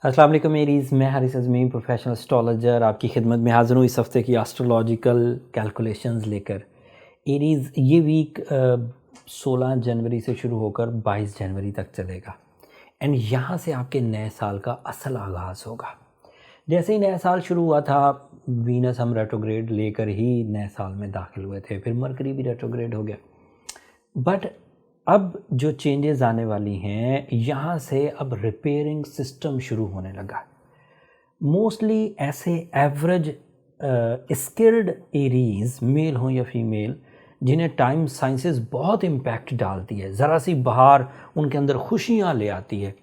अस्सलाम वालेकुम एरीज़, मैं हारिस अज़मी प्रोफेशनल एस्ट्रोलॉजर आपकी खिदमत में हाज़िर हूँ इस हफ़्ते की एस्ट्रोलॉजिकल कैलकुलेशंस लेकर। एरीज़ ये वीक 16 जनवरी से शुरू होकर 22 जनवरी तक चलेगा एंड यहाँ से आपके नए साल का असल आगाज़ होगा। जैसे ही नया साल शुरू हुआ था, वीनस हम रेट्रोग्रेड लेकर ही नए साल में दाखिल हुए थे, फिर मरकरी भी रेट्रोग्रेड हो गया। बट अब जो चेंजेस आने वाली हैं, यहाँ से अब रिपेयरिंग सिस्टम शुरू होने लगा। मोस्टली ऐसे एवरेज स्किल्ड एरीज, मेल हों या फीमेल, जिन्हें टाइम साइंसेस बहुत इम्पैक्ट डालती है, ज़रा सी बहार उनके अंदर खुशियाँ ले आती है,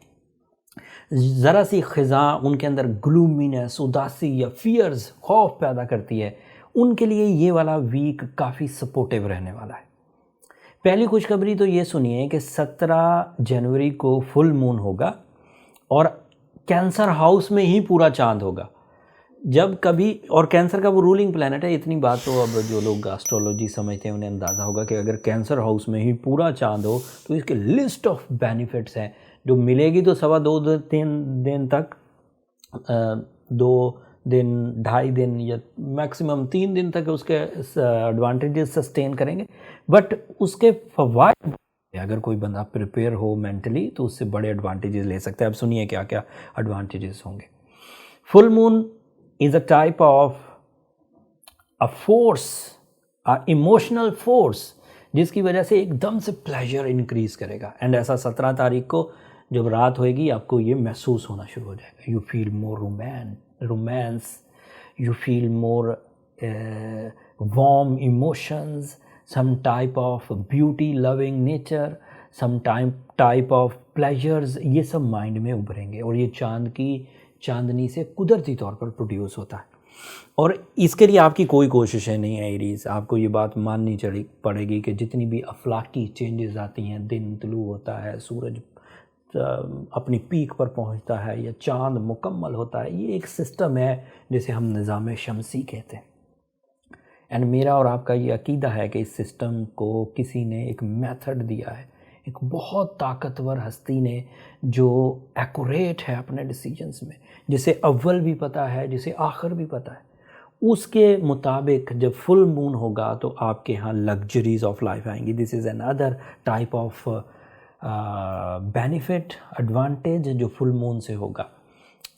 ज़रा सी ख़ज़ां उनके अंदर ग्लूमीनेस, उदासी या फियर्स, खौफ पैदा करती है, उनके लिए ये वाला वीक काफ़ी सपोर्टिव रहने वाला है। पहली खुशखबरी तो ये सुनिए कि 17 जनवरी को फुल मून होगा और कैंसर हाउस में ही पूरा चांद होगा। जब कभी, और कैंसर का वो रूलिंग प्लैनेट है, इतनी बात तो अब जो लोग एस्ट्रोलॉजी समझते हैं उन्हें अंदाज़ा होगा कि अगर कैंसर हाउस में ही पूरा चांद हो तो इसके लिस्ट ऑफ बेनिफिट्स हैं जो मिलेगी तो 2.25 दिन तक, 2 दिन, 2.5 दिन या मैक्सिमम 3 दिन तक उसके एडवांटेजेस सस्टेन करेंगे। बट उसके फवायद, अगर कोई बंदा प्रिपेयर हो मेंटली तो उससे बड़े एडवांटेजेस ले सकता है। अब सुनिए क्या क्या एडवांटेजेस होंगे। Full moon is a type of a force, a emotional force, जिसकी वजह से एकदम से प्लेजर इंक्रीज करेगा। एंड ऐसा 17 तारीख को जब रात होएगी आपको ये महसूस होना शुरू हो जाएगा। You feel more romance, you feel more warm emotions, some type of beauty loving nature, some type of pleasures, ये सब माइंड में उभरेंगे और ये चांद की चांदनी से कुदरती तौर पर प्रोड्यूस होता है। और इसके लिए आपकी कोई कोशिशें नहीं है एरीज़, आपको ये बात माननी पड़ेगी कि जितनी भी अफलाकी चेंजेस आती हैं, दिन तुलू होता है, सूरज अपनी पीक पर पहुंचता है या चांद मुकम्मल होता है, ये एक सिस्टम है जिसे हम निज़ाम शमसी कहते हैं। एंड मेरा और आपका ये अकीदा है कि इस सिस्टम को किसी ने एक मेथड दिया है, एक बहुत ताकतवर हस्ती ने जो एक्यूरेट है अपने डिसीजंस में, जिसे अव्वल भी पता है, जिसे आखिर भी पता है। उसके मुताबिक जब फुल मून होगा तो आपके यहाँ लग्जरीज ऑफ लाइफ आएंगी। This is another type of benefit, advantage जो फुल मून से होगा।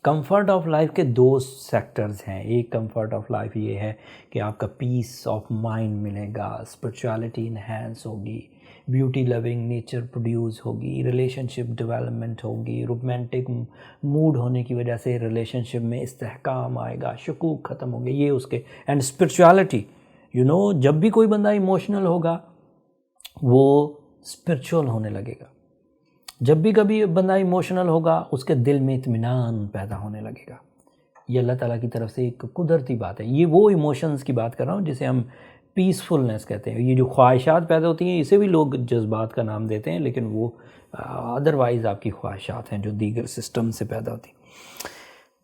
कंफर्ट ऑफ लाइफ के 2 सेक्टर्स हैं। एक कंफर्ट ऑफ लाइफ ये है कि आपका पीस ऑफ माइंड मिलेगा, स्पिरिचुअलिटी इन्हेंस होगी, ब्यूटी लविंग नेचर प्रोड्यूस होगी, रिलेशनशिप डेवलपमेंट होगी, रोमांटिक मूड होने की वजह से रिलेशनशिप में इस्तेहकाम आएगा, शकूक ख़त्म होंगे, ये उसके। एंड स्पिरिचुअलिटी, जब भी कोई बंदा इमोशनल होगा वो स्पिरिचुअल होने लगेगा। जब भी कभी बंदा इमोशनल होगा उसके दिल में इत्मीनान पैदा होने लगेगा। ये अल्लाह ताला की तरफ से एक कुदरती बात है। ये वो इमोशंस की बात कर रहा हूँ जिसे हम पीसफुलनेस कहते हैं। ये जो ख्वाहिशात पैदा होती हैं इसे भी लोग जज्बात का नाम देते हैं, लेकिन वो अदरवाइज़ आपकी ख्वाहिशात हैं जो दीगर सिस्टम से पैदा होती हैं।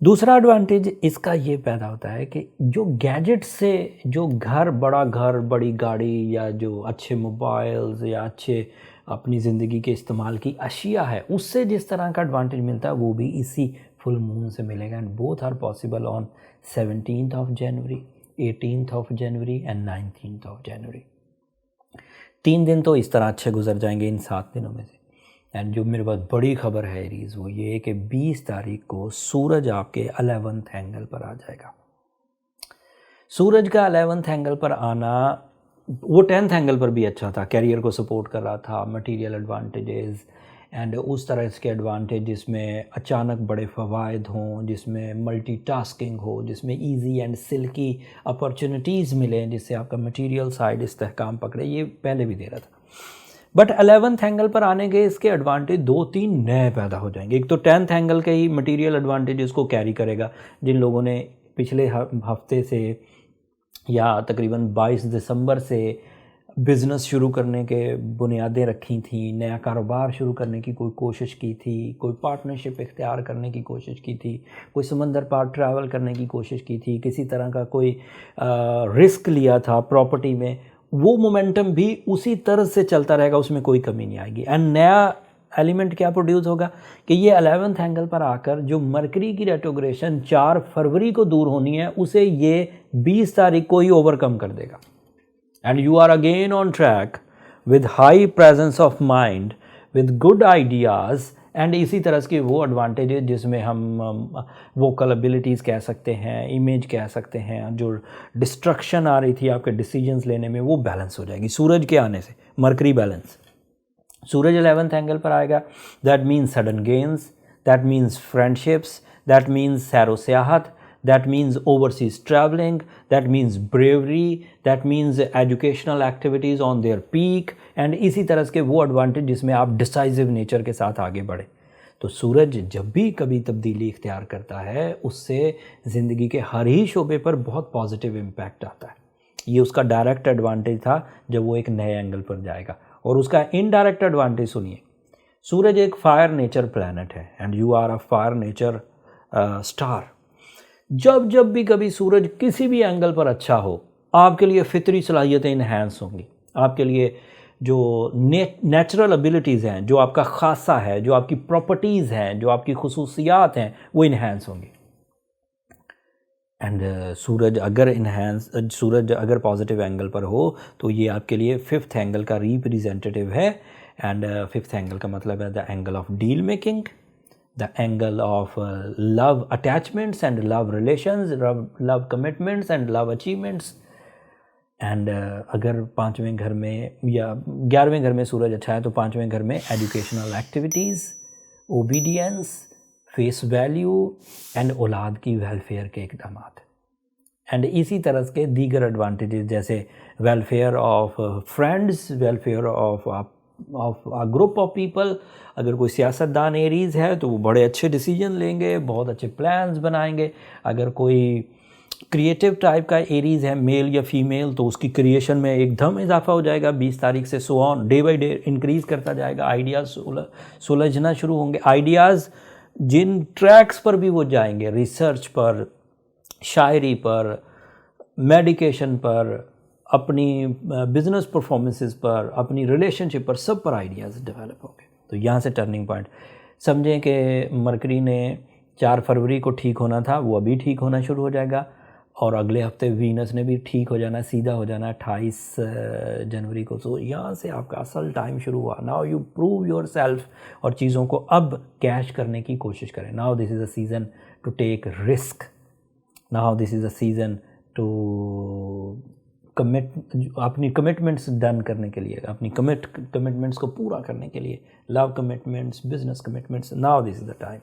दूसरा एडवांटेज इसका ये पैदा होता है कि जो गैजेट से, जो बड़ा घर, बड़ी गाड़ी या जो अच्छे मोबाइल्स या अच्छे अपनी ज़िंदगी के इस्तेमाल की अशिया है, उससे जिस तरह का एडवांटेज मिलता है वो भी इसी फुल मून से मिलेगा। And both are possible on 17th of January, 18th of January and 19th of January। 3 दिन तो इस तरह अच्छे गुजर जाएंगे इन 7 दिनों में से। एंड जो मेरे पास बड़ी खबर है एरीज़, वो ये है कि 20 तारीख को सूरज आपके 11th एंगल पर आ जाएगा। सूरज का 11th एंगल पर आना, वो 10th एंगल पर भी अच्छा था, कैरियर को सपोर्ट कर रहा था, मटेरियल एडवांटेजेस एंड उस तरह के एडवांटेज जिसमें अचानक बड़े फ़वाइद हों, जिसमें मल्टीटास्किंग हो, जिसमें इजी एंड सिल्की अपॉर्चुनिटीज़ मिलें, जिससे आपका मटेरियल साइड इस्तेहकाम पकड़े, ये पहले भी दे रहा था। बट 11th एंगल पर आने के इसके एडवांटेज 2-3 नए पैदा हो जाएंगे। एक तो 10th एंगल के ही मटेरियल एडवांटेजेस को कैरी करेगा। जिन लोगों ने पिछले हफ्ते से या तकरीबन 22 दिसंबर से बिज़नेस शुरू करने के बुनियादें रखी थी, नया कारोबार शुरू करने की कोई कोशिश की थी, कोई पार्टनरशिप इख्तियार करने की कोशिश की थी, कोई समंदर पार ट्रैवल करने की कोशिश की थी, किसी तरह का कोई रिस्क लिया था प्रॉपर्टी में, वो मोमेंटम भी उसी तरह से चलता रहेगा, उसमें कोई कमी नहीं आएगी। एंड नया एलिमेंट क्या प्रोड्यूस होगा कि ये 11th एंगल पर आकर जो मरकरी की रेट्रोग्रेशन 4 फरवरी को दूर होनी है उसे ये 20 तारीख को ही ओवरकम कर देगा। And you are again on track with high presence of mind, with good ideas and इसी तरह के वो एडवांटेजेस जिसमें हम वोकल एबिलिटीज़ कह सकते हैं, इमेज कह सकते हैं, जो डिस्ट्रक्शन आ रही थी आपके डिसीजंस लेने में वो बैलेंस हो जाएगी सूरज के आने से। मरकरी बैलेंस, सूरज 11th एंगल पर आएगा, that means sudden gains, that means friendships, that means सैरो सियाहत, that means overseas traveling, that means bravery, that means educational activities on their peak and इसी तरह के वो एडवांटेज जिसमें आप डिसाइसिव नेचर के साथ आगे बढ़े। तो सूरज जब भी कभी तब्दीली इख्तियार करता है उससे ज़िंदगी के हर ही शोबे पर बहुत पॉजिटिव इम्पैक्ट आता है। ये उसका डायरेक्ट एडवांटेज था जब वो एक नए एंगल पर जाएगा। और उसका इनडायरेक्ट एडवांटेज सुनिए, सूरज एक फायर नेचर प्लैनेट है and you are a fire nature star. जब जब भी कभी सूरज किसी भी एंगल पर अच्छा हो आपके लिए फितरी सलाहियतें इन्हेंस होंगी, आपके लिए जो नेचुरल एबिलिटीज़ हैं, जो आपका खासा है, जो आपकी प्रॉपर्टीज़ हैं, जो आपकी खुसूसियात हैं वो इन्हेंस होंगी। एंड सूरज अगर पॉजिटिव एंगल पर हो तो ये आपके लिए 5th एंगल का रिप्रेजेंटेटिव है। एंड 5th एंगल का मतलब है the angle of deal making, the angle of love attachments and love relations, love commitments and love achievements। and अगर 5वें घर में या 11वें घर में सूरज अच्छा है तो 5वें घर में educational activities, obedience, face value and औलाद की वेलफेयर के इकदाम। एंड इसी तरह के दीगर एडवांटेजेस जैसे welfare of friends, welfare of a group of people. अगर कोई सियासतदान एरीज़ है तो वो बड़े अच्छे डिसीजन लेंगे, बहुत अच्छे प्लान्स बनाएंगे। अगर कोई क्रिएटिव टाइप का एरीज़ है, मेल या फीमेल, तो उसकी क्रिएशन में एकदम इजाफा हो जाएगा 20 तारीख से। So on, day by day increase करता जाएगा, आइडियाज़ सुलझना शुरू होंगे। आइडियाज़ जिन ट्रैक्स पर भी वो जाएंगे, रिसर्च पर, शायरी पर, मेडिकेशन पर, अपनी बिजनेस परफॉर्मेंसेस पर, अपनी रिलेशनशिप पर, सब पर आइडियाज़ डेवलप होंगे। तो यहाँ से टर्निंग पॉइंट समझें कि मरकरी ने 4 फरवरी को ठीक होना था, वो अभी ठीक होना शुरू हो जाएगा। और अगले हफ्ते वीनस ने भी ठीक हो जाना, सीधा हो जाना 28 जनवरी को। तो यहाँ से आपका असल टाइम शुरू हुआ। Now you prove yourself और चीज़ों को अब कैश करने की कोशिश करें। Now this is a season to take risk, now this is a season to अपनी कमिटमेंट्स डन करने के लिए, अपनी कमिटमेंट्स को पूरा करने के लिए, love commitments, business commitments, now this is the time.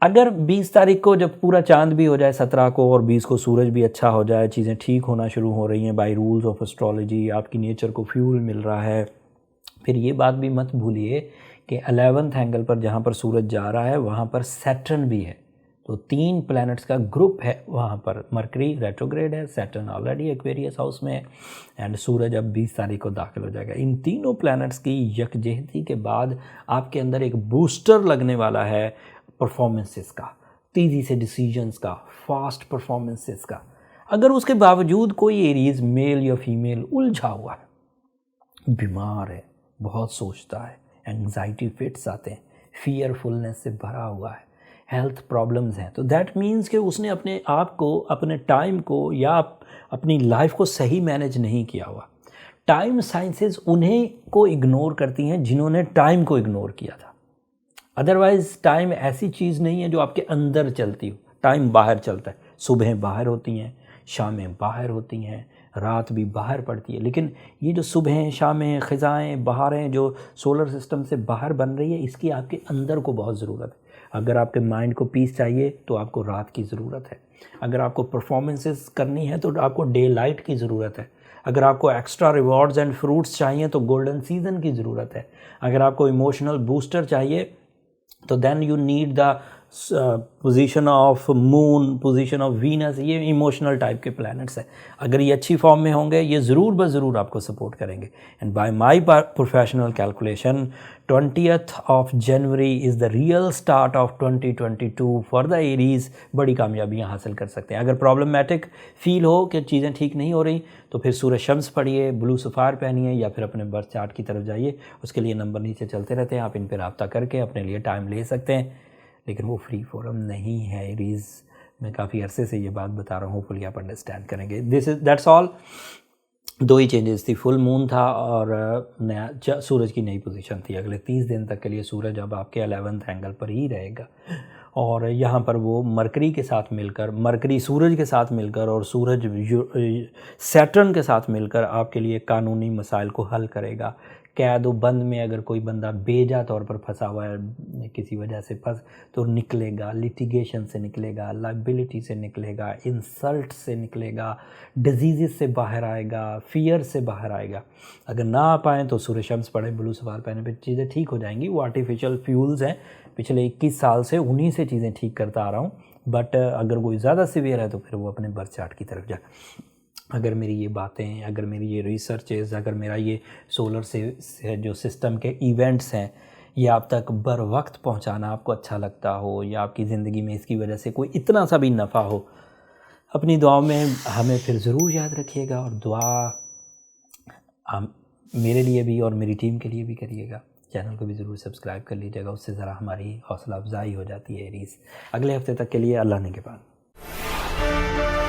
अगर 20 तारीख को जब पूरा चांद भी हो जाए, 17 को और 20 को सूरज भी अच्छा हो जाए, चीज़ें ठीक होना शुरू हो रही हैं बाय रूल्स ऑफ एस्ट्रोलॉजी, आपकी नेचर को फ्यूल मिल रहा है, फिर ये बात भी मत भूलिए कि 11th एंगल पर जहाँ पर सूरज जा रहा है वहाँ पर सैटर्न भी है। तो 3 प्लैनेट्स का ग्रुप है वहाँ पर। मरकरी रेट्रोग्रेड है, सैटर्न ऑलरेडी एक्वेरियस हाउस में है एंड सूरज अब 20 तारीख को दाखिल हो जाएगा। इन तीनों प्लैनेट्स की यकजहती के बाद आपके अंदर एक बूस्टर लगने वाला है परफॉर्मेंसेस का, तेज़ी से डिसीजंस का, फास्ट परफॉर्मेंसेस का। अगर उसके बावजूद कोई एरीज़ मेल या फीमेल उलझा हुआ है, बीमार है, बहुत सोचता है, एंग्जाइटी फिट्स आते हैं, फियरफुलनेस से भरा हुआ है, हेल्थ प्रॉब्लम्स हैं, तो दैट मीन्स कि उसने अपने आप को, अपने टाइम को या अपनी लाइफ को सही मैनेज नहीं किया हुआ। टाइम साइंसेस उन्हें को इग्नोर करती हैं जिन्होंने टाइम को इग्नोर किया था। अदरवाइज़ टाइम ऐसी चीज़ नहीं है जो आपके अंदर चलती हो, टाइम बाहर चलता है। सुबह बाहर होती हैं, शामें बाहर होती हैं, रात भी बाहर पड़ती है। लेकिन ये जो सुबह, शामें, ख़िज़ाएँ, बहारें जो सोलर सिस्टम से बाहर बन रही है, इसकी आपके अंदर को बहुत ज़रूरत है। अगर आपके माइंड को पीस चाहिए तो आपको रात की ज़रूरत है। अगर आपको परफॉर्मेंसेस करनी है तो आपको डे लाइट की ज़रूरत है। अगर आपको एक्स्ट्रा रिवॉर्ड्स एंड फ्रूट्स चाहिए तो गोल्डन सीजन की ज़रूरत है। अगर आपको इमोशनल बूस्टर चाहिए तो then you need the position of moon, position of Venus, ये इमोशनल टाइप के प्लैनेट्स हैं। अगर ये अच्छी फॉर्म में होंगे ये ज़रूर ब ज़रूर आपको सपोर्ट करेंगे। And by my professional calculation 20th of January is the real start of 2022 for the Aries. बड़ी कामयाबियाँ हासिल कर सकते हैं। अगर प्रॉब्लमेटिक फील हो कि चीज़ें ठीक नहीं हो रही तो फिर सूरज शम्स पढ़िए, ब्लू सफ़ार पहनिए या फिर अपने बर्थ चार्ट की तरफ जाइए। उसके लिए नंबर नीचे चलते रहते हैं, आप इन पर रब्ता करके अपने लिए टाइम ले सकते हैं। लेकिन वो फ्री फोरम नहीं है एरीज़। मैं काफ़ी अरसे से ये बात बता रहा हूँ, होपफुली आप अंडरस्टैंड करेंगे। That's all. दो ही चेंजेस थी, फुल मून था और नया सूरज की नई पोजीशन थी। अगले 30 दिन तक के लिए सूरज अब आपके 11th एंगल पर ही रहेगा और यहाँ पर वो मरकरी के साथ मिलकर, मरकरी सूरज के साथ मिलकर और सूरज सैटर्न के साथ मिलकर आपके लिए कानूनी मसाइल को हल करेगा। कैद व बंद में अगर कोई बंदा बेजा तौर पर फंसा हुआ है, किसी वजह से फंस तो निकलेगा, लिटिगेशन से निकलेगा, लाइबिलिटी से निकलेगा, इंसल्ट से निकलेगा, डिजीज़ से बाहर आएगा, फियर से बाहर आएगा। अगर ना आ पाएँ तो सूर्य शम्स पढ़े, ब्लू सवार पहने पे चीज़ें ठीक हो जाएंगी। वो आर्टिफिशियल फ्यूल्स हैं, पिछले 21 साल से उन्हीं से चीज़ें ठीक करता आ रहा हूँ। बट अगर कोई ज़्यादा सीवियर है तो फिर वो अपने बर्थ चार्ट की तरफ जाए। अगर मेरी ये बातें, अगर मेरी ये रिसर्चेज़, अगर मेरा ये सोलर से जो सिस्टम के इवेंट्स हैं ये आप तक बर वक्त पहुँचाना आपको अच्छा लगता हो या आपकी ज़िंदगी में इसकी वजह से कोई इतना सा भी नफ़ा हो, अपनी दुआओं में हमें फिर ज़रूर याद रखिएगा। और दुआ मेरे लिए भी और मेरी टीम के लिए भी करिएगा। चैनल को भी ज़रूर सब्सक्राइब कर लीजिएगा, उससे ज़रा हमारी हौसला अफजाई हो जाती है एरीज़। अगले हफ्ते तक के लिए अल्लाह ने के बाद।